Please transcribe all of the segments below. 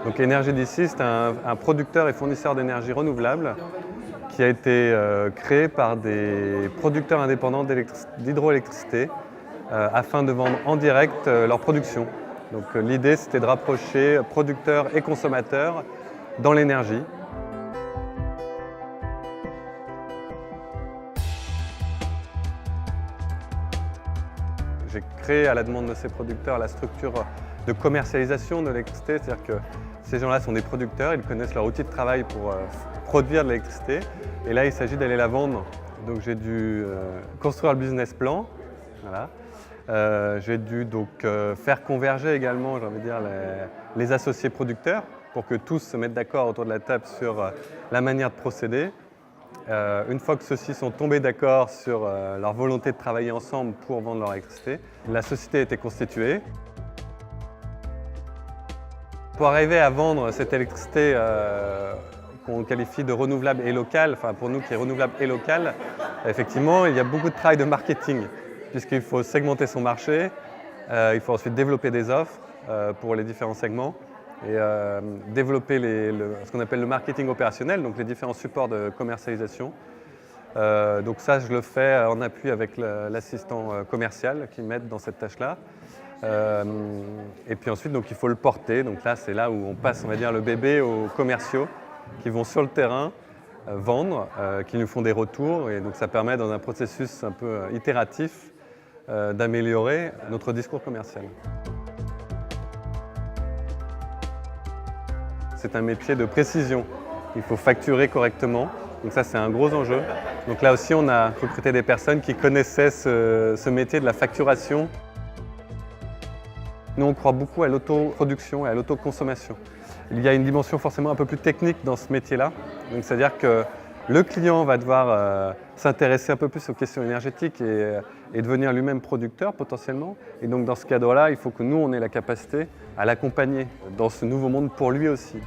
Donc Énergie d'ici, c'est un producteur et fournisseur d'énergie renouvelable qui a été créé par des producteurs indépendants d'hydroélectricité afin de vendre en direct leur production. Donc l'idée, c'était de rapprocher producteurs et consommateurs dans l'énergie. J'ai créé à la demande de ces producteurs la structure de commercialisation de l'électricité, c'est-à-dire que ces gens-là sont des producteurs, ils connaissent leur outil de travail pour produire de l'électricité et là il s'agit d'aller la vendre. Donc j'ai dû construire le business plan, voilà. J'ai dû donc faire converger également, j'ai envie de dire, les associés producteurs pour que tous se mettent d'accord autour de la table sur la manière de procéder. Une fois que ceux-ci sont tombés d'accord sur leur volonté de travailler ensemble pour vendre leur électricité, la société a été constituée. Pour arriver à vendre cette électricité qu'on qualifie de renouvelable et locale, enfin pour nous qui est renouvelable et locale, effectivement il y a beaucoup de travail de marketing puisqu'il faut segmenter son marché, il faut ensuite développer des offres pour les différents segments et développer ce qu'on appelle le marketing opérationnel, donc les différents supports de commercialisation. Donc ça, je le fais en appui avec l'assistant commercial qui m'aide dans cette tâche-là. Et puis ensuite, donc, il faut le porter. Donc là, c'est là où on passe, on va dire, le bébé aux commerciaux qui vont sur le terrain vendre, qui nous font des retours. Et donc ça permet, dans un processus un peu itératif, d'améliorer notre discours commercial. C'est un métier de précision. Il faut facturer correctement. Donc ça, c'est un gros enjeu. Donc là aussi, on a recruté des personnes qui connaissaient ce métier de la facturation. Nous, on croit beaucoup à l'autoproduction et à l'autoconsommation. Il y a une dimension forcément un peu plus technique dans ce métier-là. Donc c'est-à-dire que le client va devoir s'intéresser un peu plus aux questions énergétiques et devenir lui-même producteur potentiellement. Et donc dans ce cadre-là, il faut que nous, on ait la capacité à l'accompagner dans ce nouveau monde pour lui aussi.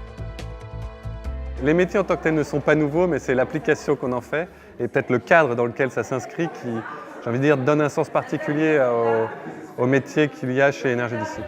Les métiers en tant que tels ne sont pas nouveaux, mais c'est l'application qu'on en fait et peut-être le cadre dans lequel ça s'inscrit qui, j'ai envie de dire, donne un sens particulier au métier qu'il y a chez Énergie d'ici.